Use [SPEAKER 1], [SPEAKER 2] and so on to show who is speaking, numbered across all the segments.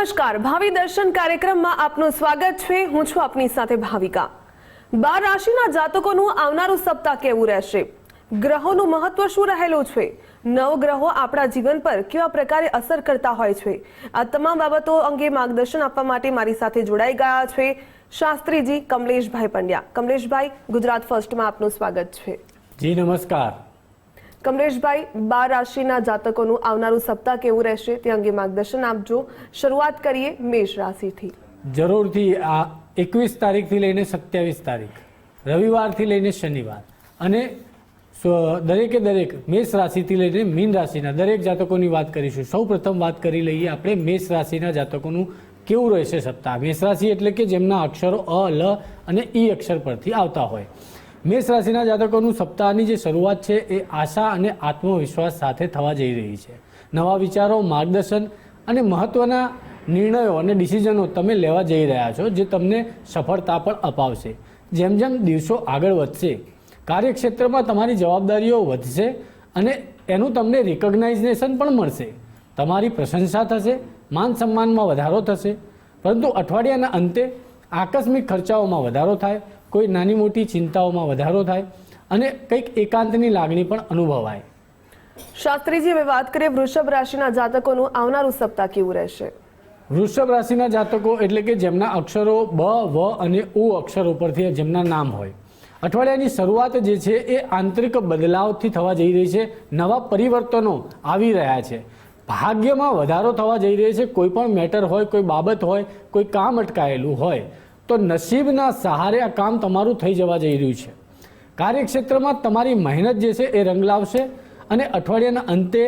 [SPEAKER 1] નમસ્કાર, ભાવિ દર્શન કાર્યક્રમમાં આપનું સ્વાગત છે। હું છું આપની સાથે ભાવિકા। 12 રાશિના જાતકોનું આવનારું સપ્તાહ કેવું રહેશે? ગ્રહોનું મહત્વ શું રહેલું છે? નવગ્રહો આપણા જીવન પર કેવા પ્રકારે અસર કરતા હોય છે? આ તમામ બાબતો અંગે માર્ગદર્શન આપવા માટે મારી સાથે જોડાઈ ગયા છે શાસ્ત્રીજી કમલેશભાઈ પંડ્યા। કમલેશભાઈ, ગુજરાત ફર્સ્ટમાં આપનું સ્વાગત છે।
[SPEAKER 2] જી નમસ્કાર।
[SPEAKER 1] કમલેશભાઈ, 12 રાશિના જાતકોનું આવનારું સપ્તાહ કેવું રહેશે તે અંગે માર્ગદર્શન આપજો। શરૂઆત કરીએ મેષ રાશિથી।
[SPEAKER 2] જરૂરથી આ 21 તારીખથી લઈને 27 તારીખ, રવિવારથી લઈને શનિવાર અને દરેકે દરેક મેષ રાશિથી લઈને મીન રાશિના દરેક જાતકોની વાત કરીશું। સૌ પ્રથમ વાત કરી લઈએ આપણે મેષ રાશિના જાતકોનું કેવું રહેશે સપ્તાહ। મેષ રાશિ એટલે કે જેમના અક્ષરો અ, લ અને ઈ અક્ષર પરથી આવતા હોય। મેષ રાશિના જાતકોનું સપ્તાહની જે શરૂઆત છે એ આશા અને આત્મવિશ્વાસ સાથે થવા જઈ રહી છે। નવા વિચારો, માર્ગદર્શન અને મહત્ત્વના નિર્ણયો અને ડિસિઝનો તમે લેવા જઈ રહ્યા છો, જે તમને સફળતા પણ અપાવશે। જેમ જેમ દિવસો આગળ વધશે, કાર્યક્ષેત્રમાં તમારી જવાબદારીઓ વધશે અને એનું તમને રિકોગ્નાઇઝેશન પણ મળશે। તમારી પ્રશંસા થશે, માન સન્માનમાં વધારો થશે। પરંતુ અઠવાડિયાના અંતે આકસ્મિક ખર્ચાઓમાં વધારો થાય, કોઈ નાની મોટી ચિંતાઓમાં વધારો થાય અને કંઈક એકાંતની લાગણી પણ અનુભવાય।
[SPEAKER 1] શાસ્ત્રીજી, હવે વાત કરીએ વૃષભ રાશિના જાતકોનું આવનારું સપ્તાહ કેવું રહેશે?
[SPEAKER 2] વૃષભ રાશિના જાતકો એટલે કે જેમના અક્ષરો બ, વ અને ઉ અક્ષર ઉપરથી જેમના નામ હોય, અઠવાડિયાની શરૂઆત જે છે એ આંતરિક બદલાવથી થવા જઈ રહી છે। નવા પરિવર્તનો આવી રહ્યા છે, ભાગ્યમાં વધારો થવા જઈ રહ્યો છે। કોઈ પણ મેટર હોય, કોઈ બાબત હોય, કોઈ કામ અટકાયેલું હોય તો નસીબના સહારે આ કામ તમારું થઈ જવા જઈ રહ્યું છે। કાર્યક્ષેત્રમાં તમારી મહેનત જે છે એ રંગ લાવશે અને અઠવાડિયાના અંતે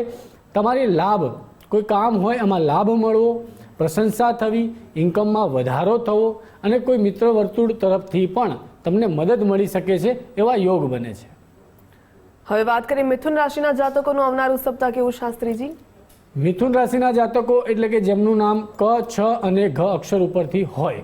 [SPEAKER 2] તમારી લાભ, કોઈ કામ હોય એમાં લાભ મળવો, પ્રશંસા થવી, ઇન્કમમાં વધારો થવો અને કોઈ મિત્ર વર્તુળ તરફથી પણ તમને મદદ મળી શકે છે એવા યોગ બને છે।
[SPEAKER 1] હવે વાત કરીએ મિથુન રાશિના જાતકોનું આવનારું સપ્તાહ કેવું શાસ્ત્રીજી?
[SPEAKER 2] મિથુન રાશિના જાતકો એટલે કે જેમનું નામ ક, છ અને ઘ અક્ષર ઉપરથી હોય,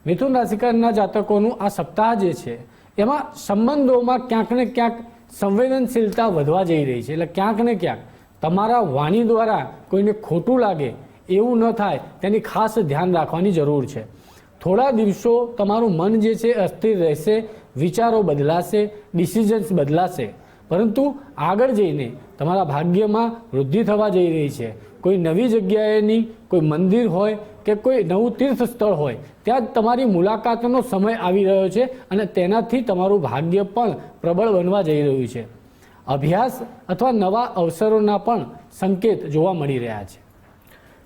[SPEAKER 2] મિથુન રાશિના જાતકોનું આ સપ્તાહ જે છે એમાં સંબંધોમાં ક્યાંક ને ક્યાંક સંવેદનશીલતા વધવા જઈ રહી છે। એટલે ક્યાંક ને ક્યાંક તમારા વાણી દ્વારા કોઈને ખોટું લાગે એવું ન થાય તેની ખાસ ધ્યાન રાખવાની જરૂર છે। થોડા દિવસો તમારું મન જે છે અસ્થિર રહેશે, વિચારો બદલાશે, ડિસિઝન્સ બદલાશે, પરંતુ આગળ જઈને તમારા ભાગ્યમાં વૃદ્ધિ થવા જઈ રહી છે। કોઈ નવી જગ્યાએની કોઈ મંદિર હોય કે કોઈ નવું તીર્થ સ્થળ હોય ત્યાં તમારી મુલાકાતનો સમય આવી રહ્યો છે અને તેનાથી તમારું ભાગ્ય પણ પ્રબળ બનવા જઈ રહ્યું છે। અભ્યાસ અથવા નવા અવસરોના પણ સંકેત જોવા મળી રહ્યા છે।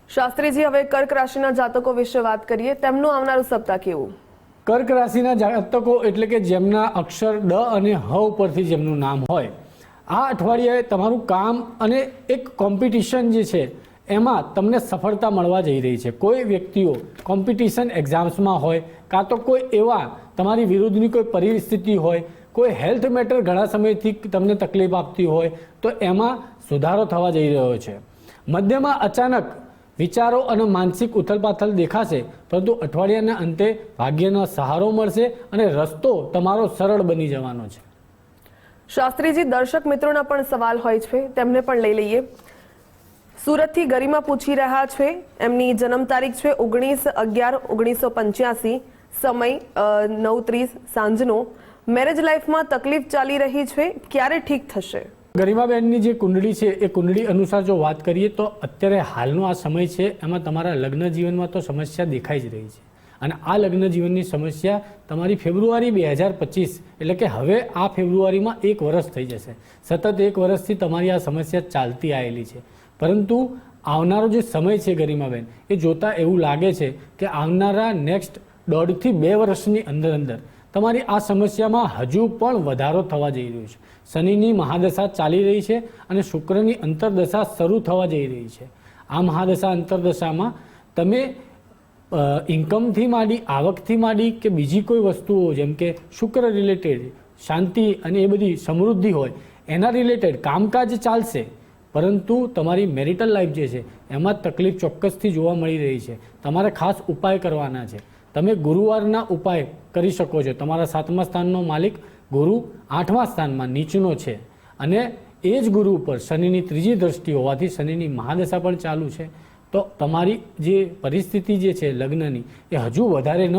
[SPEAKER 1] શાસ્ત્રીજી, હવે કર્ક રાશિના જાતકો વિશે વાત કરીએ। તેમનું આવનારું સપ્તાહ કેવું?
[SPEAKER 2] કર્ક રાશિના જાતકો એટલે કે જેમના અક્ષર ડ અને હ ઉપરથી જેમનું નામ હોય, આ અઠવાડિયાએ તમારું કામ અને એક કોમ્પિટિશન જે છે એમાં તમને સફળતા મળવા જઈ રહી છે। કોઈ વ્યક્તિઓ કોમ્પિટિશન એક્ઝામ્સમાં હોય, કાં તો કોઈ એવા તમારી વિરુદ્ધની કોઈ પરિસ્થિતિ હોય, કોઈ હેલ્થ મેટર ઘણા સમયથી તમને તકલીફ આપતી હોય તો એમાં સુધારો થવા જઈ રહ્યો છે। મધ્યમાં અચાનક વિચારો અને માનસિક ઉથલપાથલ દેખાશે, પરંતુ અઠવાડિયાના અંતે ભાગ્યનો સહારો મળશે અને રસ્તો તમારો સરળ બની જવાનો છે।
[SPEAKER 1] શાસ્ત્રીજી, દર્શક મિત્રોના પણ સવાલ હોય છે, તેમને પણ લઈ લઈએ। સુરતથી ગરિમા પૂછી રહ્યા છે, એમની જન્મ તારીખ છે 19/11/1985, સમય 9:30 સાંજનો। મેરેજ લાઈફમાં તકલીફ ચાલી રહી છે, ક્યારે ઠીક થશે?
[SPEAKER 2] ગરિમાબેનની જે કુંડળી છે એ કુંડળી અનુસાર જો વાત કરીએ તો અત્યારે હાલનો આ સમય છે એમાં તમારા લગ્ન જીવનમાં તો સમસ્યા દેખાઈ જ રહી છે અને આ લગ્ન જીવનની સમસ્યા તમારી ફેબ્રુઆરી 2025 એટલે કે હવે આ ફેબ્રુઆરીમાં 1 વર્ષ થઈ જશે। સતત 1 વર્ષથી તમારી આ સમસ્યા ચાલતી આવેલી છે, પરંતુ આવનારો જે સમય છે ગરિમાબેન, એ જોતાં એવું લાગે છે કે આવનારા નેક્સ્ટ 1.5 થી 2 વર્ષની અંદર તમારી આ સમસ્યામાં હજુ પણ વધારો થવા જઈ રહ્યો છે। શનિની મહાદશા ચાલી રહી છે અને શુક્રની અંતરદશા શરૂ થવા જઈ રહી છે। આ મહાદશા અંતરદશામાં તમે ઇન્કમથી માંડી, આવકથી માંડી કે બીજી કોઈ વસ્તુઓ જેમ કે શુક્ર રિલેટેડ શાંતિ અને એ બધી સમૃદ્ધિ હોય એના રિલેટેડ કામકાજ ચાલશે, પરંતુ તમારી મેરિટલ લાઈફ જે છે એમાં તકલીફ ચોક્કસથી જોવા મળી રહી છે। તમારે ખાસ ઉપાય કરવાના છે। તમે ગુરુવારના ઉપાય કરી શકો છો। તમારા 7મા સ્થાનનો માલિક ગુરુ 8મા સ્થાનમાં નીચનો છે અને એ જ ગુરુ ઉપર શનિની ત્રીજી દ્રષ્ટિ હોવાથી શનિની મહાદશા પણ ચાલુ છે, તો તમારી જે પરિસ્થિતિ જે છે લગ્નની એ હજુ વધારે ન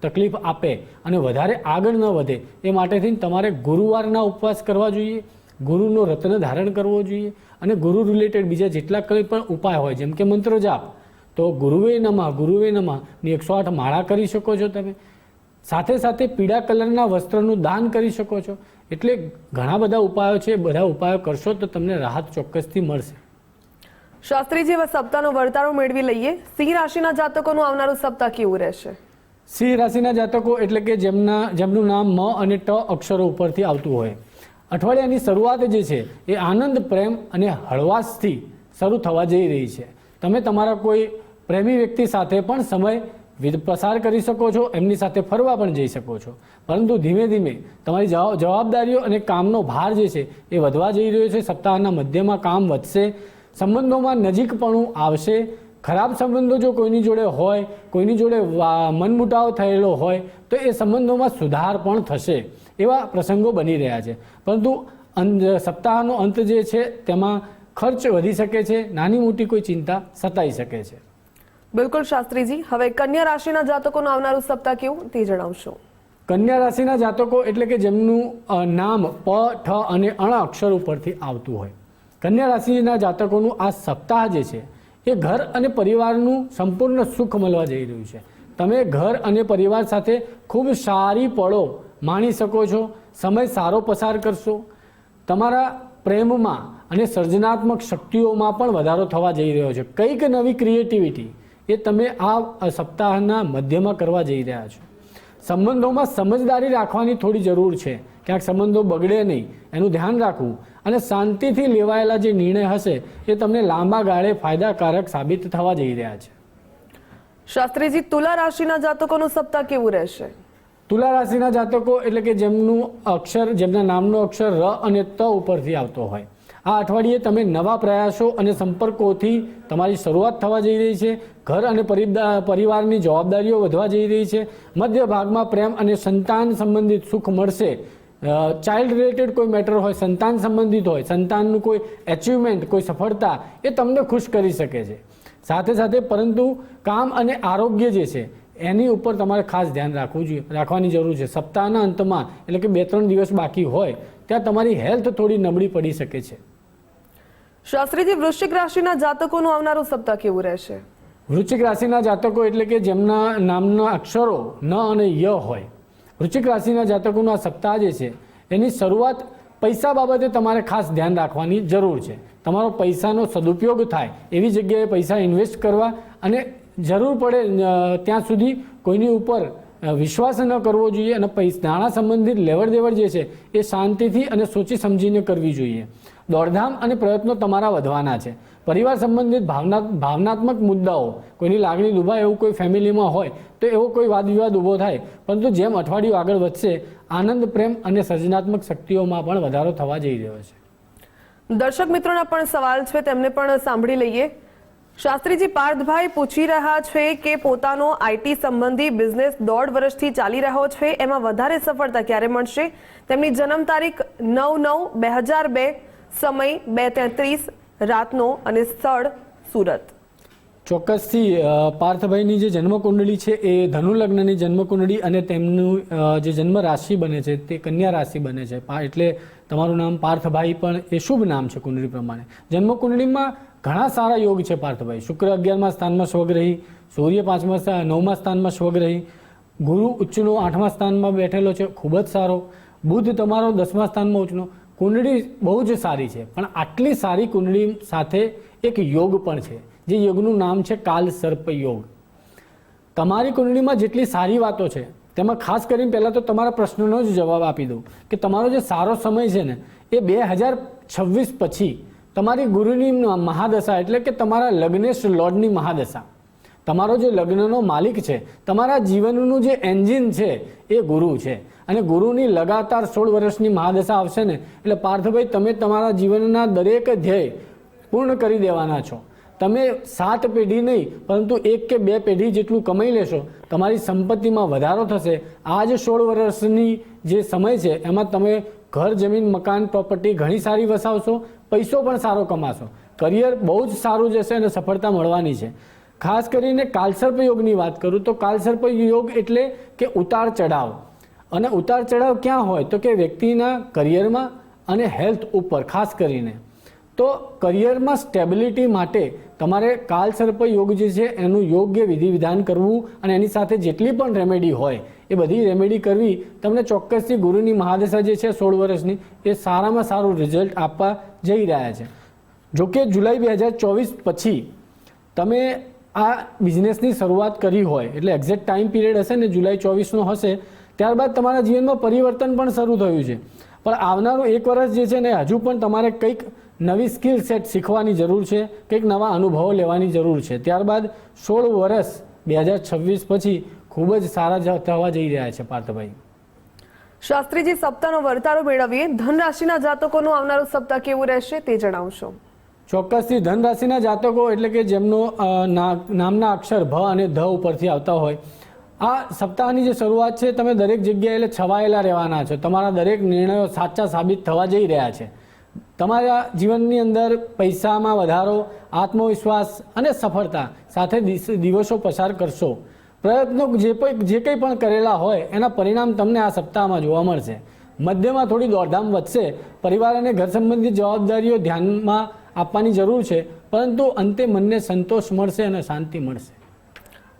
[SPEAKER 2] તકલીફ આપે અને વધારે આગળ ન વધે એ માટેથી તમારે ગુરુવારના ઉપવાસ કરવા જોઈએ, ગુરુનો રત્ન ધારણ કરવો જોઈએ અને ગુરુ રિલેટેડ બીજા જેટલા કંઈ પણ ઉપાય હોય જેમ કે મંત્ર જાપ તો ગુરુવે નમઃ ની 108 માળા કરી શકો છો તમે. સાથે સાથે પીળા કલરના વસ્ત્રનું દાન કરી શકો છો. એટલે ઘણા બધા ઉપાયો છે, બધા ઉપાયો કરશો તો તમને રાહત ચોક્કસથી મળશે.
[SPEAKER 1] શાસ્ત્રીજી, હવે સપ્તાહનો વર્તારો મેળવી લઈએ. સિંહ રાશિના જાતકોનું આવનારું સપ્તાહ કેવું રહેશે?
[SPEAKER 2] સિંહ રાશિના જાતકો એટલે કે જેમનું નામ મ અને ટ અક્ષરો ઉપરથી આવતું હોય, અઠવાડિયાની શરૂઆત જે છે એ આનંદ, પ્રેમ અને હળવાશથી શરૂ થવા જઈ રહી છે. તમે તમારા કોઈ પ્રેમી વ્યક્તિ સાથે પણ સમય પસાર કરી શકો છો, એમની સાથે ફરવા પણ જઈ શકો છો. પરંતુ ધીમે ધીમે તમારી જવાબદારીઓ અને કામનો ભાર જે છે એ વધવા જઈ રહ્યો છે. સપ્તાહના મધ્યમાં કામ વધશે, સંબંધોમાં નજીકપણું આવશે. ખરાબ સંબંધો જો કોઈની જોડે હોય, કોઈની જોડે મનમુટાવ થયેલો હોય તો એ સંબંધોમાં સુધાર પણ થશે. એવા પ્રસંગો બની રહ્યા છે. પરંતુ સપ્તાહનો અંત જે છે તેમાં ખર્ચ વધી શકે છે, નાની મોટી કોઈ ચિંતા સતાઈ શકે છે.
[SPEAKER 1] બિલકુલ શાસ્ત્રીજી, હવે કન્યા રાશિના જાતકોનું આવનારું સપ્તાહ કેવું તે જણાવશો.
[SPEAKER 2] કન્યા રાશિના જાતકો એટલે કે જેમનું નામ પ, ઠ અને અણ અક્ષર ઉપરથી આવતું હોય, કન્યા રાશિના જાતકોનું આ સપ્તાહ જે છે એ ઘર અને પરિવારનું સંપૂર્ણ સુખ મળવા જઈ રહ્યું છે. તમે ઘર અને પરિવાર સાથે ખૂબ સારી પળો માણી શકો છો, સમય સારો પસાર કરશો. તમારા પ્રેમમાં અને સર્જનાત્મક શક્તિઓમાં પણ વધારો થવા જઈ રહ્યો છે. કંઈક નવી ક્રિએટિવિટી એ તમે આ સપ્તાહના મધ્યમાં કરવા જઈ રહ્યા છો. સંબંધોમાં સમજદારી રાખવાની થોડી જરૂર છે. ક્યાંક સંબંધો બગડે નહીં એનું ધ્યાન રાખવું અને શાંતિથી લેવાયેલા જે નિર્ણય હશે એ તમને લાંબા ગાળે ફાયદાકારક સાબિત થવા જઈ રહ્યા છે.
[SPEAKER 1] શાસ્ત્રીજી, તુલા રાશિના જાતકોનું સપ્તાહ કેવું રહેશે?
[SPEAKER 2] તુલા રાશિના જાતકો એટલે કે જેમના નામનો અક્ષર ર અને ત ઉપરથી આવતો હોય, આ અઠવાડિયે તમે નવા પ્રયાસો અને સંપર્કોથી તમારી શરૂઆત થવા જઈ રહી છે. ઘર અને પરિવારની જવાબદારીઓ વધવા જઈ રહી છે. મધ્ય ભાગમાં પ્રેમ અને સંતાન સંબંધિત સુખ મળશે. ચાઇલ્ડ રિલેટેડ કોઈ મેટર હોય, સંતાન સંબંધિત હોય, સંતાનનું કોઈ એચિવમેન્ટ, કોઈ સફળતા એ તમને ખુશ કરી શકે છે. સાથે સાથે પરંતુ કામ અને આરોગ્ય જે છે એની ઉપર તમારે ખાસ ધ્યાન રાખવાની જરૂર છે. સપ્તાહના અંતમાં એટલે કે 2-3 દિવસ બાકી હોય ત્યાં તમારી હેલ્થ થોડી નબળી પડી શકે છે.
[SPEAKER 1] શાસ્ત્રીજી, વૃશ્ચિક રાશિના જાતકોનું આવનારું સપ્તાહ કેવું રહેશે?
[SPEAKER 2] વૃશ્ચિક રાશિના જાતકો એટલે કે જેમના નામના અક્ષરો ન અને ય હોય, વૃશ્ચિક રાશિના જાતકોનું આ સપ્તાહ જે છે એની શરૂઆત પૈસા બાબતે તમારે ખાસ ધ્યાન રાખવાની જરૂર છે. તમારો પૈસાનો સદુપયોગ થાય એવી જગ્યાએ પૈસા ઇન્વેસ્ટ કરવા અને જરૂર પડે ત્યાં સુધી કોઈની ઉપર વિશ્વાસ ન કરવો જોઈએ અને નાણાં સંબંધિત લેવડ દેવડ જે છે એ શાંતિથી અને સોચી સમજીને કરવી જોઈએ. દોડધામ અને પ્રયત્નો તમારા વધવાના છે. પરિવાર સંબંધિત ભાવનાત્મક મુદ્દાઓ, કોઈની લાગણી દુભાય એવું કોઈ ફેમિલીમાં હોય તો એવો કોઈ વાદ વિવાદ ઊભો થાય. પરંતુ જેમ અઠવાડિયું આગળ વધશે આનંદ, પ્રેમ અને સર્જનાત્મક શક્તિઓમાં પણ વધારો થવા જઈ રહ્યો છે.
[SPEAKER 1] દર્શક મિત્રોના પણ સવાલ છે, તેમને પણ સાંભળી લઈએ. શાસ્ત્રીજી, પાર્થભાઈ પૂછી રહ્યા છે કે પોતાનો આઈટી સંબંધી બિઝનેસ 1.5 વર્ષથી ચાલી રહ્યો છે, એમાં વધારે સફળતા ક્યારે મળશે? તેમની જન્મ તારીખ 9/9/2002, સમય 2:33 રાતનો અને સ્થળ સુરત.
[SPEAKER 2] ચોક્કસથી પાર્થભાઈની જે જન્મકુંડળી છે એ ધનુ લગ્નની જન્મકુંડળી અને તેમનું જે જન્મ રાશિ બને છે તે કન્યા રાશિ બને છે. એટલે તમારું નામ પાર્થભાઈ પણ એ શુભ નામ છે કુંડળી પ્રમાણે. જન્મકુંડળીમાં ઘણા સારા યોગ છે પાર્થભાઈ. શુક્ર 11મા સ્થાનમાં સ્વગ્રહી, સૂર્ય 9મા સ્થાનમાં સ્વગ્રહી, ગુરુ ઉચ્ચનો 8મા સ્થાનમાં બેઠેલો છે, ખૂબ જ સારો. બુધ તમારો 10મા સ્થાનમાં ઉચ્ચનો. કુંડળી બહુ જ સારી છે. પણ આટલી સારી કુંડળી સાથે એક યોગ પણ છે જે યોગનું નામ છે કાલ સર્પ યોગ. તમારી કુંડળીમાં જેટલી સારી વાતો છે તેમાં ખાસ કરીને પહેલાં તો તમારા પ્રશ્નનો જ જવાબ આપી દઉં કે તમારો જે સારો સમય છે ને એ 2026 પછી તમારી ગુરુની મહાદશા એટલે કે તમારા લગ્નેશ લોર્ડની મહાદશા, તમારો જે લગ્નનો માલિક છે, તમારા જીવનનું જે એન્જિન છે એ ગુરુ છે. અને ગુરુની લગાતાર 16 વર્ષની મહાદશા આવશે ને એટલે પાર્થભાઈ તમે તમારા જીવનના દરેક ધ્યેય પૂર્ણ કરી દેવાના છો. તમે 7 પેઢી નહીં પરંતુ 1 કે 2 પેઢી જેટલું કમાઈ લેશો. તમારી સંપત્તિમાં વધારો થશે. આ જે 16 વર્ષની જે સમય છે એમાં તમે ઘર, જમીન, મકાન, પ્રોપર્ટી ઘણી સારી વસાવશો, પૈસો પણ સારો કમાશો. કરિયર બહુ જ સારું જશે અને સફળતા મળવાની છે. ખાસ કરીને કાલસર્પ યોગની વાત કરું તો કાલસર્પ યોગ એટલે કે ઉતાર ચઢાવ. અને ઉતાર ચઢાવ ક્યાં હોય તો કે વ્યક્તિના કરિયરમાં અને હેલ્થ ઉપર ખાસ કરીને. તો કરિયરમાં સ્ટેબિલિટી માટે તમારે કાલસર્પ યોગ જે છે એનું યોગ્ય વિધિ વિધાન કરવું અને એની સાથે જેટલી પણ રેમેડી હોય એ બધી રેમેડી કરવી તમને ચોક્કસથી ગુરુની મહાદશા જે છે 16 વર્ષની એ સારામાં સારું રિઝલ્ટ આપવા જઈ રહ્યા છે. જોકે જુલાઈ 2024 પછી તમે આ બિઝનેસની શરૂઆત કરી હોય એટલે એક્ઝેક્ટ ટાઈમ પીરિયડ હશે ને જુલાઈ 24નો હશે, ત્યારબાદ તમારા જીવનમાં પરિવર્તન પણ શરૂ થયું છે. પણ આવનારું 1 વર્ષ જે છે ને હજુ પણ તમારે કંઈક નવી સ્કિલ સેટ શીખવાની જરૂર છે, કંઈક નવા અનુભવો લેવાની જરૂર છે. ત્યારબાદ 16 વર્ષ 2026 પછી ખૂબ જ સારા થવા જઈ રહ્યા છે પાર્થભાઈ.
[SPEAKER 1] શાસ્ત્રીજી, સપ્તાહનો વર્તારો મેળવીએ. ધન રાશિના જાતકોનું આવનારું સપ્તાહ કેવું રહેશે તે જણાવશો.
[SPEAKER 2] ચોક્કસથી ધન રાશિના જાતકો એટલે કે જેમનો નામના અક્ષર ભ અને ધ ઉપરથી આવતા હોય, આ સપ્તાહની જે શરૂઆત છે તમે દરેક જગ્યાએ એટલે છવાયેલા રહેવાના છો. તમારા દરેક નિર્ણયો સાચા સાબિત થવા જઈ રહ્યા છે. તમારા જીવનની અંદર પૈસામાં વધારો, આત્મવિશ્વાસ અને સફળતા સાથે દિવસો પસાર કરશો. પ્રયત્નો જે કંઈ પણ કરેલા હોય એના પરિણામ તમને આ સપ્તાહમાં જોવા મળશે. મધ્યમાં થોડી દોડધામ વધશે. પરિવાર અને ઘર સંબંધિત જવાબદારીઓ ધ્યાનમાં આપવાની જરૂર છે, પરંતુ અંતે મનને સંતોષ મળશે અને શાંતિ મળશે.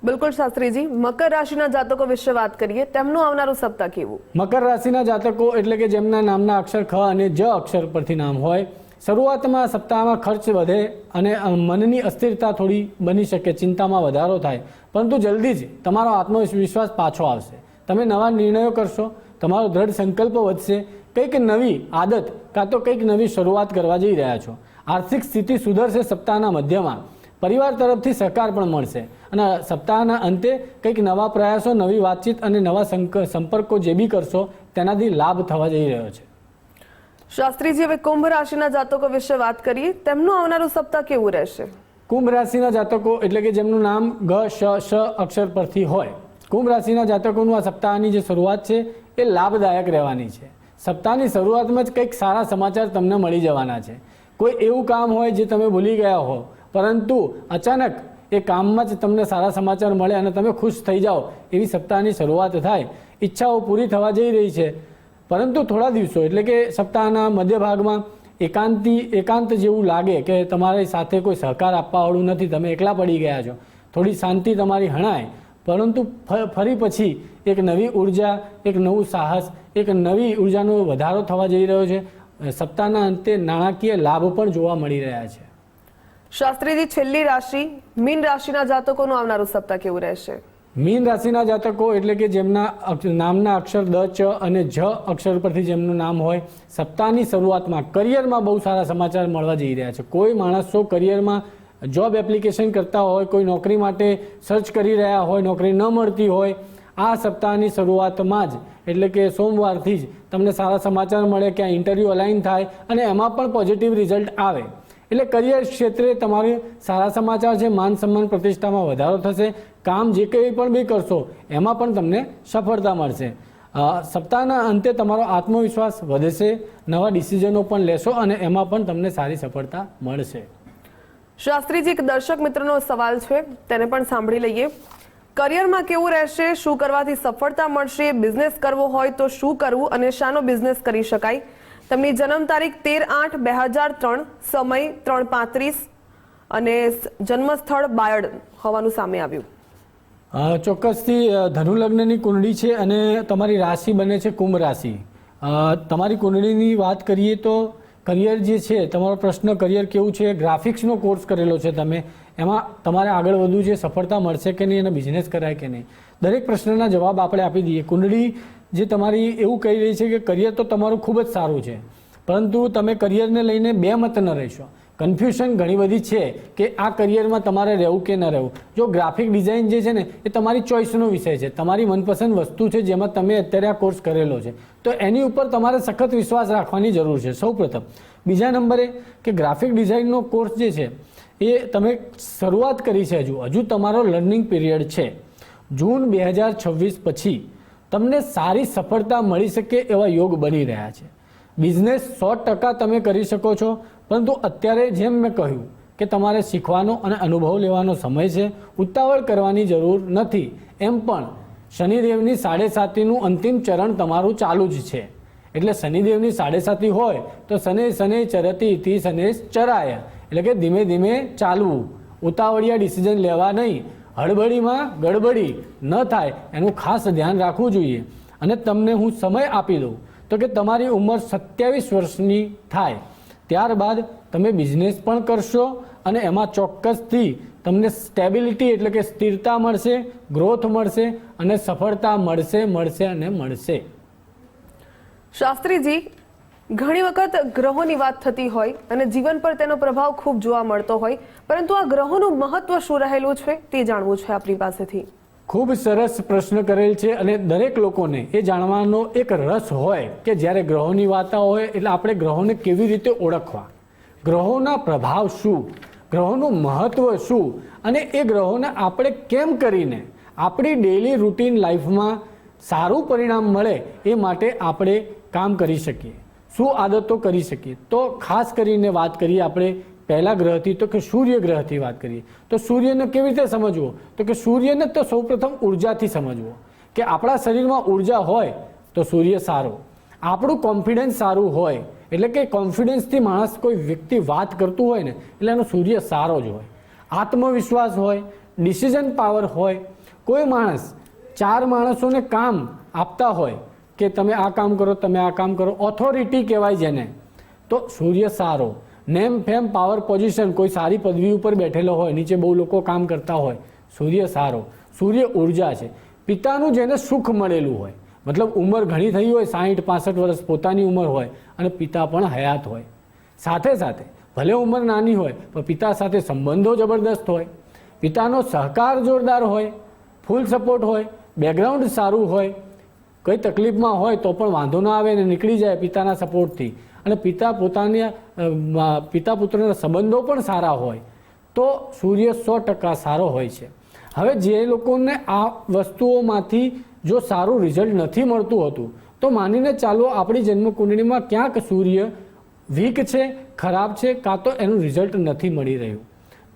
[SPEAKER 1] બિલકુલ શાસ્ત્રીજી, મકર રાશિના જાતકો વિશે વાત કરીએ. તેમનું આવનારું સપ્તાહ કેવું?
[SPEAKER 2] મકર રાશિના જાતકો એટલે કે જેમના નામના અક્ષર ખ અને જ અક્ષર પરથી નામ હોય, શરૂઆતમાં સપ્તાહમાં ખર્ચ વધે અને મનની અસ્થિરતા થોડી બની શકે, ચિંતામાં વધારો થાય, પરંતુ જલ્દી જ તમારો આત્મવિશ્વાસ પાછો આવશે. તમે નવા નિર્ણયો કરશો, તમારો દ્રઢ સંકલ્પ વધશે, કંઈક નવી આદત કાં તો કંઈક નવી શરૂઆત કરવા જઈ રહ્યા છો. આર્થિક સ્થિતિ સુધરશે સપ્તાહના મધ્યમાં. પરિવાર તરફથી સહકાર પણ મળશે અને સપ્તાહના અંતે કંઈક નવા પ્રયાસો, નવી વાતચીત અને નવા સંપર્કો જે બી કરશો તેનાથી લાભ થવા જઈ રહ્યો છે.
[SPEAKER 1] શાસ્ત્રીજી, હવે કુંભ રાશિના જાતકો વિશે વાત કરીએ. તેમનું આવનારું સપ્તાહ કેવું રહેશે?
[SPEAKER 2] કુંભ રાશિના જાતકો એટલે કે જેમનું નામ ગ શ અક્ષર પરથી હોય, કુંભ રાશિના જાતકોનું આ સપ્તાહની જે શરૂઆત છે એ લાભદાયક રહેવાની છે. સપ્તાહની શરૂઆતમાં જ કંઈક સારા સમાચાર તમને મળી જવાના છે. કોઈ એવું કામ હોય જે તમે ભૂલી ગયા હો, પરંતુ અચાનક એ કામમાં જ તમને સારા સમાચાર મળે અને તમે ખુશ થઈ જાઓ એવી સપ્તાહની શરૂઆત થાય. ઈચ્છાઓ પૂરી થવા જઈ રહી છે, પરંતુ થોડા દિવસો એટલે કે સપ્તાહના મધ્ય ભાગમાં એકાંત જેવું લાગે કે તમારી સાથે કોઈ સહકાર આપવાવાળું નથી, તમે એકલા પડી ગયા છો. થોડી શાંતિ તમારી હણાય, પરંતુ ફરી પછી એક નવી ઉર્જા, એક નવું સાહસ, એક નવી ઉર્જાનો વધારો થવા જઈ રહ્યો છે. સપ્તાહના અંતે નાણાકીય લાભ પણ જોવા મળી રહ્યા છે.
[SPEAKER 1] શાસ્ત્રીજી, છેલ્લી રાશિ મીન રાશિના જાતકોનું આવનારું સપ્તાહ કેવું રહેશે?
[SPEAKER 2] મીન રાશિના જાતકો એટલે કે જેમના નામના અક્ષર દ ચ અને જ અક્ષર પરથી જેમનું નામ હોય, સપ્તાહની શરૂઆતમાં કરિયરમાં બહુ સારા સમાચાર મળવા જઈ રહ્યા છે. કોઈ માણસો કરિયરમાં જોબ એપ્લિકેશન કરતા હોય, કોઈ નોકરી માટે સર્ચ કરી રહ્યા હોય, નોકરી ન મળતી હોય, આ સપ્તાહની શરૂઆતમાં જ એટલે કે સોમવારથી જ તમને સારા સમાચાર મળે, ક્યાં ઇન્ટરવ્યૂ અલાઇન થાય અને એમાં પણ પોઝિટિવ રિઝલ્ટ આવે. એટલે કરિયર ક્ષેત્રે તમારે સારા સમાચાર છે. માન સન્માન પ્રતિષ્ઠામાં વધારો થશે. કામ જે કંઈ પણ બી કરશો એમાં પણ તમને સફળતા મળશે. સપ્તાહના અંતે તમારો આત્મવિશ્વાસ વધશે, નવા ડિસિઝનો પણ લેશો અને એમાં પણ તમને સારી સફળતા મળશે.
[SPEAKER 1] શાસ્ત્રીજી, એક દર્શક મિત્રનો સવાલ છે, તેને પણ સાંભળી લઈએ. કરિયરમાં કેવું રહેશે? શું કરવાથી સફળતા મળશે? બિઝનેસ કરવો હોય તો શું કરવું અને શાનો બિઝનેસ કરી શકાય? તેમની જન્મ તારીખ 13/8/2003, સમય 3:35 અને જન્મસ્થળ બાયડ હોવાનું સામે આવ્યું.
[SPEAKER 2] ચોક્કસથી ધનુ લગ્નની કુંડળી છે અને તમારી રાશિ બને છે કુંભ રાશિ. તમારી કુંડળીની વાત કરીએ તો કરિયર જે છે, તમારો પ્રશ્ન કરિયર કેવું છે, ગ્રાફિક્સનો કોર્સ કરેલો છે તમે, એમાં તમારે આગળ વધવું છે, સફળતા મળશે કે નહીં અને બિઝનેસ કરાય કે નહીં, દરેક પ્રશ્નના જવાબ આપણે આપી દઈએ. કુંડળી જે તમારી એવું કહી રહી છે કે કરિયર તો તમારું ખૂબ જ સારું છે, પરંતુ તમે કરિયરને લઈને બે મત ન રહેશો. કન્ફ્યુઝન ઘણી બધી છે કે આ કરિયરમાં તમારે રહેવું કે ન રહેવું. જો ગ્રાફિક ડિઝાઇન જે છે ને એ તમારી ચોઇસનો વિષય છે, તમારી મનપસંદ વસ્તુ છે, જેમાં તમે અત્યારે આ કોર્સ કરેલો છે, તો એની ઉપર તમારે સખત વિશ્વાસ રાખવાની જરૂર છે સૌ પ્રથમ. બીજા નંબરે કે ગ્રાફિક ડિઝાઇનનો કોર્સ જે છે એ તમે શરૂઆત કરી છે, હજુ તમારો લર્નિંગ પીરિયડ છે. જૂન 2026 પછી તમને સારી સફળતા મળી શકે એવા યોગ બની રહ્યા છે. બિઝનેસ 100% તમે કરી શકો છો, પરંતુ અત્યારે જેમ મેં કહ્યું કે તમારે શીખવાનો અને અનુભવ લેવાનો સમય છે, ઉતાવળ કરવાની જરૂર નથી. એમ પણ શનિદેવની 7.5નું અંતિમ ચરણ તમારું ચાલુ જ છે. એટલે શનિદેવની 7.5 હોય તો શનૈ ચરતી ઇતિ શનૈ ચરાય, એટલે કે ધીમે ધીમે ચાલવું, ઉતાવળિયા ડિસિઝન લેવા નહીં, હળબડીમાં ગડબડી ન થાય એનું ખાસ ધ્યાન રાખવું જોઈએ. અને તમને હું સમય આપી દઉં તો કે તમારી ઉંમર 27 વર્ષની થાય ત્યારબાદ તમે બિઝનેસ પણ કરશો અને એમાં ચોક્કસથી તમને સ્ટેબિલિટી એટલે કે સ્થિરતા મળશે, ગ્રોથ મળશે અને સફળતા મળશે.
[SPEAKER 1] શાસ્ત્રીજી, ઘણી વખત ગ્રહોની વાત થતી હોય અને જીવન પર તેનો પ્રભાવ ખૂબ જોવા મળતો હોય, પરંતુ આ ગ્રહોનું મહત્વ શું રહેલું છે તે જાણવું છે આપણી પાસેથી.
[SPEAKER 2] ખૂબ સરસ પ્રશ્ન કરેલ છે અને દરેક લોકોને એ જાણવાનો એક રસ હોય કે જ્યારે ગ્રહોની વાત હોય એટલે આપણે ગ્રહોને કેવી રીતે ઓળખવા, ગ્રહોના પ્રભાવ શું, ગ્રહોનું મહત્વ શું અને એ ગ્રહોને આપણે કેમ કરીને આપણી ડેઇલી રૂટીન લાઈફમાં સારું પરિણામ મળે એ માટે આપણે કામ કરી શકીએ, શું આદતો કરી શકીએ. તો ખાસ કરીને વાત કરીએ આપણે પહેલા ગ્રહથી, તો કે સૂર્ય ગ્રહથી વાત કરીએ તો સૂર્યને કેવી રીતે સમજવો, તો કે સૂર્યને તો સૌપ્રથમ ઉર્જાથી સમજવો કે આપણા શરીરમાં ઉર્જા હોય તો સૂર્ય સારો, આપણું કોન્ફિડન્સ સારું હોય એટલે કે કોન્ફિડન્સથી માણસ કોઈ વ્યક્તિ વાત કરતું હોય ને એટલે એનો સૂર્ય સારો જ હોય, આત્મવિશ્વાસ હોય, ડિસિઝન પાવર હોય. કોઈ માણસ 4 માણસોને કામ આપતા હોય કે તમે આ કામ કરો, તમે આ કામ કરો, ઓથોરિટી કહેવાય જેને, તો સૂર્ય સારો. નેમ ફેમ પાવર પોઝિશન, કોઈ સારી પદવી ઉપર બેઠેલો હોય, નીચે બહુ લોકો કામ કરતા હોય, સૂર્ય સારો. સૂર્ય ઉર્જા છે. પિતાનું જેને સુખ મળેલું હોય, મતલબ ઉંમર ઘણી થઈ હોય, 60-65 વર્ષ પોતાની ઉંમર હોય અને પિતા પણ હયાત હોય, સાથે સાથે ભલે ઉંમર નાની હોય પણ પિતા સાથે સંબંધો જબરદસ્ત હોય, પિતાનો સહકાર જોરદાર હોય, ફૂલ સપોર્ટ હોય, બેકગ્રાઉન્ડ સારું હોય, કોઈ તકલીફમાં હોય તો પણ વાંધો ના આવે ને નીકળી જાય પિતાના સપોર્ટથી, અને પિતા પુત્રના સંબંધો પણ સારા હોય તો સૂર્ય 100% સારો હોય છે. હવે જે લોકોને આ વસ્તુઓમાંથી જો સારું રિઝલ્ટ નથી મળતું હતું તો માનીને ચાલો આપણી જન્મકુંડળીમાં ક્યાંક સૂર્ય વીક છે, ખરાબ છે, કાં તો એનું રિઝલ્ટ નથી મળી રહ્યું,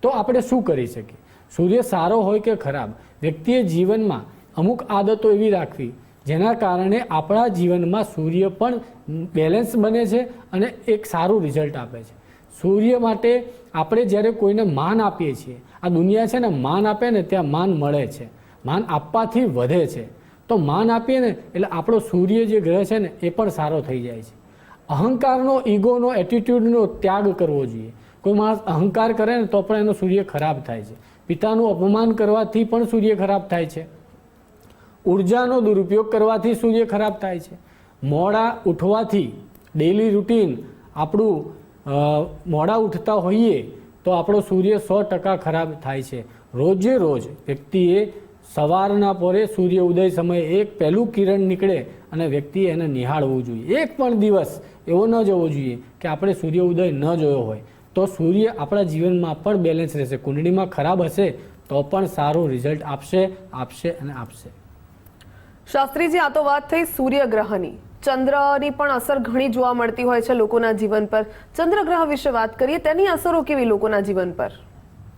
[SPEAKER 2] તો આપણે શું કરી શકીએ. સૂર્ય સારો હોય કે ખરાબ, વ્યક્તિએ જીવનમાં અમુક આદતો એવી રાખવી જેના કારણે આપણા જીવનમાં સૂર્ય પણ બેલેન્સ બને છે અને એક સારું રિઝલ્ટ આપે છે. સૂર્ય માટે આપણે જ્યારે કોઈને માન આપીએ છીએ, આ દુનિયા છે ને માન આપે ને ત્યાં માન મળે છે, માન આપવાથી વધે છે. તો માન આપીએ ને એટલે આપણો સૂર્ય જે ગ્રહ છે ને એ પણ સારો થઈ જાય છે. અહંકારનો, ઈગોનો, એટીટ્યુડનો ત્યાગ કરવો જોઈએ. કોઈ માણસ અહંકાર કરે ને તો પણ એનો સૂર્ય ખરાબ થાય છે. પિતાનું અપમાન કરવાથી પણ સૂર્ય ખરાબ થાય છે. ઉર્જાનો દુરુપયોગ કરવાથી સૂર્ય ખરાબ થાય છે. મોડા ઉઠવાથી ડેઇલી રૂટીન આપણું મોડા ઉઠતા હોઈએ તો આપણો સૂર્ય 100% ખરાબ થાય છે. રોજે રોજ વ્યક્તિએ સવારના પોરે સૂર્ય ઉદય સમયે એક પહેલું કિરણ નીકળે અને વ્યક્તિએ એને નિહાળવું જોઈએ. એક પણ દિવસ એવો ન જવો જોઈએ કે આપણે સૂર્ય ઉદય ન જોયો હોય, તો સૂર્ય આપણા જીવનમાં પણ બેલેન્સ રહેશે. કુંડળીમાં ખરાબ હશે તો પણ સારું રિઝલ્ટ આપશે.
[SPEAKER 1] શાસ્ત્રીજી, આ તો વાત થઈ સૂર્ય ગ્રહની. ચંદ્રની પણ અસર ઘણી જોવા મળતી હોય છે લોકોના જીવન પર. ચંદ્રગ્રહ વિશે વાત કરીએ, તેની અસરો કેવી લોકોના જીવન પર?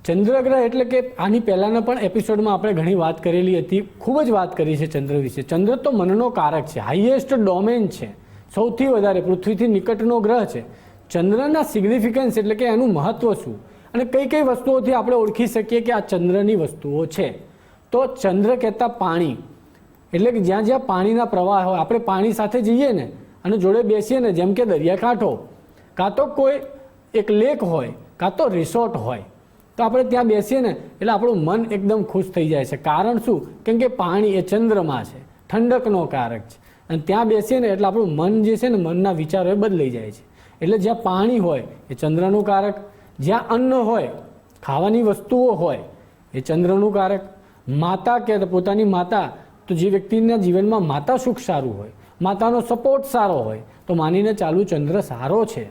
[SPEAKER 2] ચંદ્રગ્રહ એટલે કે આની પહેલાના પણ એપિસોડમાં આપણે ઘણી વાત કરેલી હતી, ખૂબ જ વાત કરી છે ચંદ્ર વિશે. ચંદ્ર તો મનનો કારક છે, હાઈએસ્ટ ડોમેન છે, સૌથી વધારે પૃથ્વીથી નિકટનો ગ્રહ છે. ચંદ્રના સિગ્નિફિકન્સ એટલે કે એનું મહત્વ શું અને કઈ કઈ વસ્તુઓથી આપણે ઓળખી શકીએ કે આ ચંદ્રની વસ્તુઓ છે. તો ચંદ્ર કહેતા પાણી, એટલે કે જ્યાં જ્યાં પાણીના પ્રવાહ હોય, આપણે પાણી સાથે જઈએ ને અને જોડે બેસીએ ને, જેમ કે દરિયાકાંઠો, કાં તો કોઈ એક લેક હોય, કાં તો રિસોર્ટ હોય, તો આપણે ત્યાં બેસીએ ને એટલે આપણું મન એકદમ ખુશ થઈ જાય છે. કારણ શું? કેમ કે પાણી એ ચંદ્રમાં છે, ઠંડકનો કારક છે, અને ત્યાં બેસીએ ને એટલે આપણું મન જે છે ને, મનના વિચારો એ બદલાઈ જાય છે. એટલે જ્યાં પાણી હોય એ ચંદ્રનું કારક, જ્યાં અન્ન હોય, ખાવાની વસ્તુઓ હોય એ ચંદ્રનું કારક. માતા કે પોતાની માતા, તો જે વ્યક્તિના જીવનમાં માતા સુખ સારું હોય, માતાનો સપોર્ટ સારો હોય તો માનીને ચાલુ ચંદ્ર સારો છે.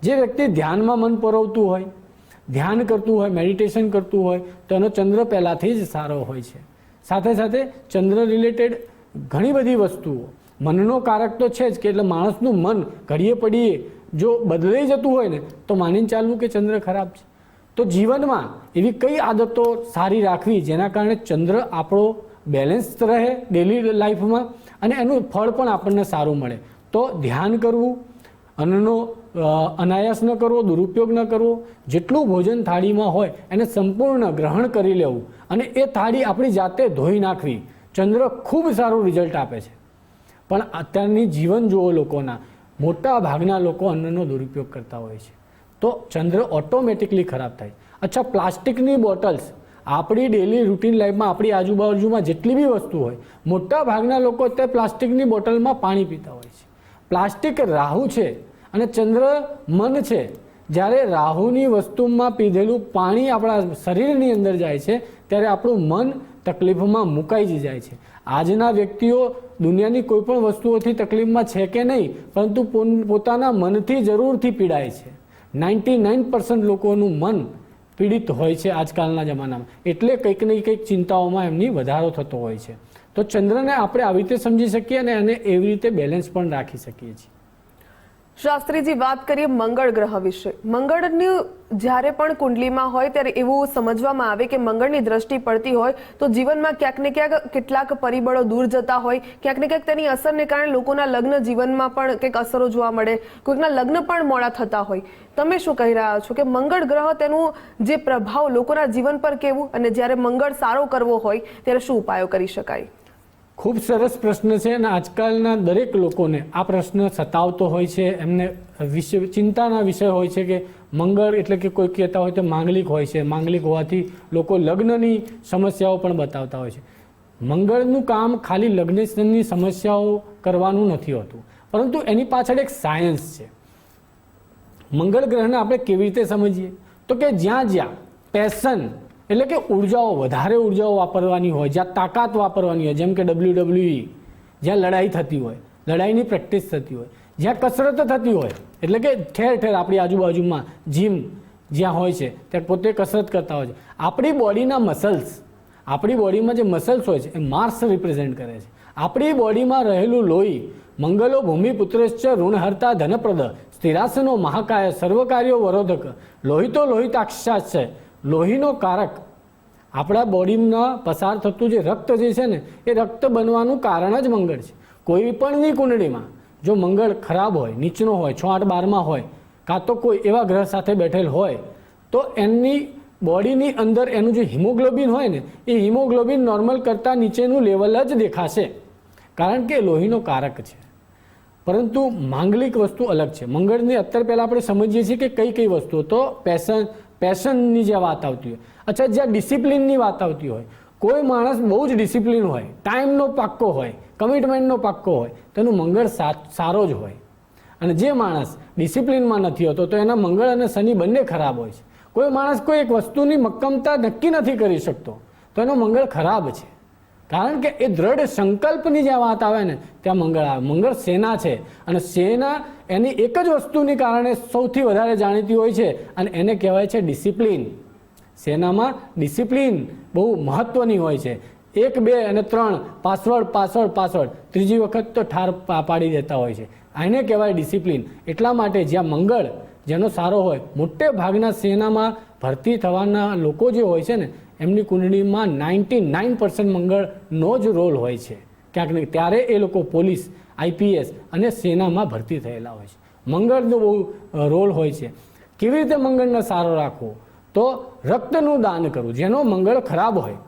[SPEAKER 2] જે વ્યક્તિ ધ્યાનમાં મન પરોવતું હોય, ધ્યાન કરતું હોય, મેડિટેશન કરતું હોય તો એનો ચંદ્ર પહેલાંથી જ સારો હોય છે. સાથે સાથે ચંદ્ર રિલેટેડ ઘણી બધી વસ્તુઓ, મનનો કારક તો છે જ કે એટલે માણસનું મન ઘડીએ પડીએ જો બદલાઈ જતું હોય ને તો માનીને ચાલવું કે ચંદ્ર ખરાબ છે. તો જીવનમાં એવી કઈ આદતો સારી રાખવી જેના કારણે ચંદ્ર આપણો બેલેન્સ રહે ડેલી લાઈફમાં અને એનું ફળ પણ આપણને સારું મળે. તો ધ્યાન કરવું, અન્નનો અનાયાસ ન કરવો, દુરુપયોગ ન કરવો, જેટલું ભોજન થાળીમાં હોય એને સંપૂર્ણ ગ્રહણ કરી લેવું અને એ થાળી આપણી જાતે ધોઈ નાખવી. ચંદ્ર ખૂબ સારું રિઝલ્ટ આપે છે. પણ અત્યારની જીવન જુઓ લોકોના, મોટા ભાગના લોકો અન્નનો દુરુપયોગ કરતા હોય છે તો ચંદ્ર ઓટોમેટિકલી ખરાબ થાય. અચ્છા, પ્લાસ્ટિકની બોટલ્સ આપણી ડેલી રૂટીન લાઈફમાં આપણી આજુબાજુમાં જેટલી બી વસ્તુ હોય, મોટા ભાગના લોકો અત્યારે પ્લાસ્ટિકની બોટલમાં પાણી પીતા હોય છે. પ્લાસ્ટિક રાહુ છે અને ચંદ્ર મન છે. જ્યારે રાહુની વસ્તુમાં પીધેલું પાણી આપણા શરીરની અંદર જાય છે ત્યારે આપણું મન તકલીફમાં મુકાઈ જ જાય છે. આજના વ્યક્તિઓ દુનિયાની કોઈ પણ વસ્તુઓથી તકલીફમાં છે કે નહીં, પરંતુ પોતાના મનથી જરૂરથી પીડાય છે. 99% લોકોનું મન પીડિત હોય છે આજકાલના જમાનામાં, એટલે કંઈક ને કંઈક ચિંતાઓમાં એમની વધારો થતો હોય છે. તો ચંદ્રને આપણે આવી રીતે સમજી શકીએ અને એને એવી રીતે બેલેન્સ પણ રાખી શકીએ છીએ.
[SPEAKER 1] શાસ્ત્રીજી, વાત કરીએ મંગળ ગ્રહ વિશે. મંગળની જ્યારે પણ કુંડલીમાં હોય ત્યારે એવું સમજવામાં આવે કે મંગળની દ્રષ્ટિ પડતી હોય તો જીવનમાં ક્યાંક ને ક્યાંક કેટલાક પરિબળો દૂર જતા હોય, ક્યાંક ને ક્યાંક તેની અસરને કારણે લોકોના લગ્ન જીવનમાં પણ કંઈક અસરો જોવા મળે, કોઈકના લગ્ન પણ મોડા થતા હોય. તમે શું કહી રહ્યા છો કે મંગળ ગ્રહ તેનું જે પ્રભાવ લોકોના જીવન પર કેવું, અને જ્યારે મંગળ સારો કરવો હોય ત્યારે શું ઉપાયો કરી શકાય?
[SPEAKER 2] ખૂબ સરસ પ્રશ્ન છે અને આજકાલના દરેક લોકોને આ પ્રશ્ન સતાવતો હોય છે. એમને ચિંતાના વિષય હોય છે કે મંગળ એટલે કે કોઈ કહેતા હોય તો માંગલિક હોય છે, માંગલિક હોવાથી લોકો લગ્નની સમસ્યાઓ પણ બતાવતા હોય છે. મંગળનું કામ ખાલી લગ્નની સમસ્યાઓ કરવાનું નથી હોતું, પરંતુ એની પાછળ એક સાયન્સ છે. મંગળ ગ્રહને આપણે કેવી રીતે સમજીએ તો કે જ્યાં જ્યાં પેશન એટલે કે ઉર્જાઓ, વધારે ઉર્જાઓ વાપરવાની હોય, જ્યાં તાકાત વાપરવાની હોય, જેમ કે WWE, જ્યાં લડાઈ થતી હોય, લડાઈની પ્રેક્ટિસ થતી હોય, જ્યાં કસરત થતી હોય, એટલે કે ઠેર ઠેર આપણી આજુબાજુમાં જીમ જ્યાં હોય છે ત્યાં પોતે કસરત કરતા હોય છે. આપણી બોડીના મસલ્સ, આપણી બોડીમાં જે મસલ્સ હોય છે એ માર્સ રિપ્રેઝેન્ટ કરે છે. આપણી બોડીમાં રહેલું લોહી, મંગલો ભૂમિપુત્રશ્ચ ઋણહર્તા ધનપ્રદ સ્થિરાસનો મહાકાય સર્વકાર્યો વરોધક, લોહી તો લોહિતાક્ષાત છે. લોહીનો કારક આપણા બોડીમાં પસાર થતું જે રક્ત જે છે ને એ રક્ત બનવાનું કારણ જ મંગળ છે. કોઈ પણની કુંડળીમાં જો મંગળ ખરાબ હોય, નીચનો હોય, 6, 8, 12માં હોય, કાં તો કોઈ એવા ગ્રહ સાથે બેઠેલ હોય તો એમની બોડીની અંદર એનું જે હિમોગ્લોબિન હોય ને એ હિમોગ્લોબિન નોર્મલ કરતાં નીચેનું લેવલ જ દેખાશે, કારણ કે લોહીનો કારક છે. પરંતુ માંગલિક વસ્તુ અલગ છે. મંગળની અત્યારે પહેલાં આપણે સમજીએ છીએ કે કઈ કઈ વસ્તુઓ, તો પેશનની જે વાત આવતી હોય. અચ્છા, જ્યાં ડિસિપ્લિનની વાત આવતી હોય, કોઈ માણસ બહુ જ ડિસિપ્લિન હોય, ટાઈમનો પાક્કો હોય, કમિટમેન્ટનો પાક્કો હોય, તેનું મંગળ સારો જ હોય. અને જે માણસ ડિસિપ્લિનમાં નથી હોતો તો એના મંગળ અને શનિ બંને ખરાબ હોય છે. કોઈ માણસ કોઈ એક વસ્તુની મક્કમતા નક્કી નથી કરી શકતો તો એનો મંગળ ખરાબ છે, કારણ કે એ દ્રઢ સંકલ્પની જ્યાં વાત આવે ને ત્યાં મંગળ આવે. મંગળ સેના છે અને સેના એની એક જ વસ્તુની કારણે સૌથી વધારે જાણીતી હોય છે અને એને કહેવાય છે ડિસિપ્લિન. સેનામાં ડિસિપ્લિન બહુ મહત્વની હોય છે. 1, 2 અને 3 પાસવર્ડ, ત્રીજી વખત તો ઠાર પાડી દેતા હોય છે. આને કહેવાય ડિસિપ્લિન. એટલા માટે જ્યાં મંગળ જેનો સારો હોય, મોટે ભાગના સેનામાં ભરતી થવાના લોકો જે હોય છે ને એમની કુંડળીમાં 99% મંગળનો જ રોલ હોય છે ક્યાંક ને. ત્યારે એ લોકો પોલીસ, IPS અને સેનામાં ભરતી થયેલા હોય છે. મંગળનો બહુ રોલ હોય છે. કેવી રીતે મંગળને સારો રાખવો? તો રક્તનું દાન કરવું. જેનો મંગળ ખરાબ હોય,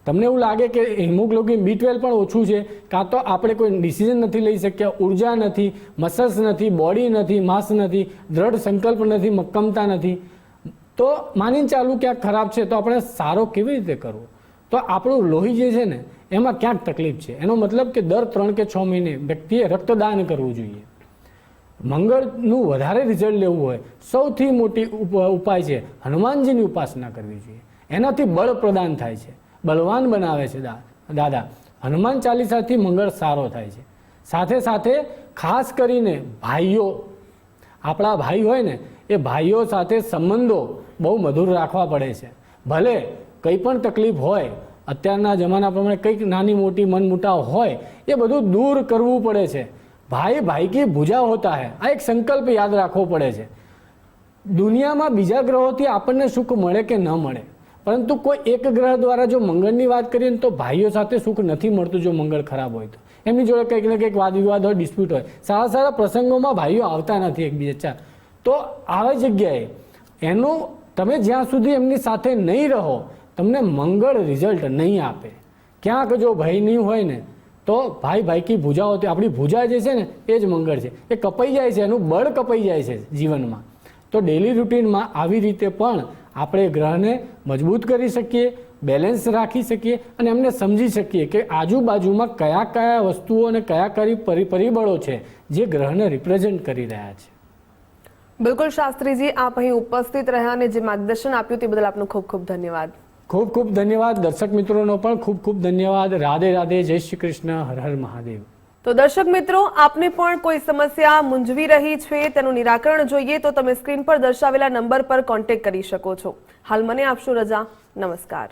[SPEAKER 2] તમને એવું લાગે કે હિમોગ્લોબિન B12 પણ ઓછું છે, કાં તો આપણે કોઈ ડિસિઝન નથી લઈ શક્યા, ઉર્જા નથી, મસલ્સ નથી, બોડી નથી, માંસ નથી, દ્રઢ સંકલ્પ નથી, મક્કમતા નથી, તો માનીને ચાલુ ક્યાંક ખરાબ છે. તો આપણે સારો કેવી રીતે કરવો? તો આપણું લોહી જે છે ને એમાં ક્યાંક તકલીફ છે. એનો મતલબ કે દર 3 કે 6 મહિને વ્યક્તિએ રક્તદાન કરવું જોઈએ. મંગળનું વધારે રિઝલ્ટ લેવું હોય, સૌથી મોટી ઉપાય છે હનુમાનજીની ઉપાસના કરવી જોઈએ. એનાથી બળ પ્રદાન થાય છે, બલવાન બનાવે છે દાદા. હનુમાન ચાલીસાથી મંગળ સારો થાય છે. સાથે સાથે ખાસ કરીને ભાઈઓ, આપણા ભાઈ હોય ને એ ભાઈઓ સાથે સંબંધો બહુ મધુર રાખવા પડે છે. ભલે કંઈ પણ તકલીફ હોય અત્યારના જમાના પ્રમાણે કંઈક નાની મોટી મનમુટાવ હોય એ બધું દૂર કરવું પડે છે. ભાઈ ભાઈ કી ભુજા હોતા હૈ, આ એક સંકલ્પ યાદ રાખવો પડે છે. દુનિયામાં બીજા ગ્રહોથી આપણને સુખ મળે કે ન મળે, પરંતુ કોઈ એક ગ્રહ દ્વારા જો મંગળની વાત કરીએ ને તો ભાઈઓ સાથે સુખ નથી મળતું. જો મંગળ ખરાબ હોય તો એમની જોડે કંઈક ને કંઈક વાદ વિવાદ હોય, ડિસ્પ્યુટ હોય, સારા સારા પ્રસંગોમાં ભાઈઓ આવતા નથી એકબીજા. તો આવી જગ્યાએ એનું તમે જ્યાં સુધી એમની સાથે નહીં રહો તમને મંગળ રિઝલ્ટ નહીં આપે. ક્યાંક જો ભાઈ નહીં હોય ને તો ભાઈ ભાઈ કી ભુજા હોતી, આપણી ભુજા જે છે ને એ જ મંગળ છે. એ કપાઈ જાય છે, એનું બળ કપાઈ જાય છે જીવનમાં. તો ડેલી રૂટીનમાં આવી રીતે પણ આપણે ગ્રહને મજબૂત કરી શકીએ, બેલેન્સ રાખી શકીએ અને એમને સમજી શકીએ કે આજુબાજુમાં કયા કયા વસ્તુઓ અને કયા કયા પરિબળો છે જે ગ્રહને રિપ્રેઝેન્ટ કરી રહ્યા છે.
[SPEAKER 1] બિલકુલ શાસ્ત્રીજી, આપ અહીં ઉપસ્થિત રહ્યા અને જે માર્ગદર્શન આપ્યું તે બદલ આપનો ખૂબ ખૂબ ધન્યવાદ.
[SPEAKER 2] ખૂબ ખૂબ ધન્યવાદ. દર્શક મિત્રોનો પણ ખૂબ ખૂબ ધન્યવાદ. રાધે રાધે, જય શ્રી કૃષ્ણ, હર હર મહાદેવ.
[SPEAKER 1] તો દર્શક મિત્રો, આપને પણ કોઈ સમસ્યા મૂંઝવી રહી છે, તેનું નિરાકરણ જોઈએ તો તમે સ્ક્રીન પર દર્શાવેલા નંબર પર કોન્ટેક્ટ કરી શકો છો. હાલ મને આપશો રજા. નમસ્કાર.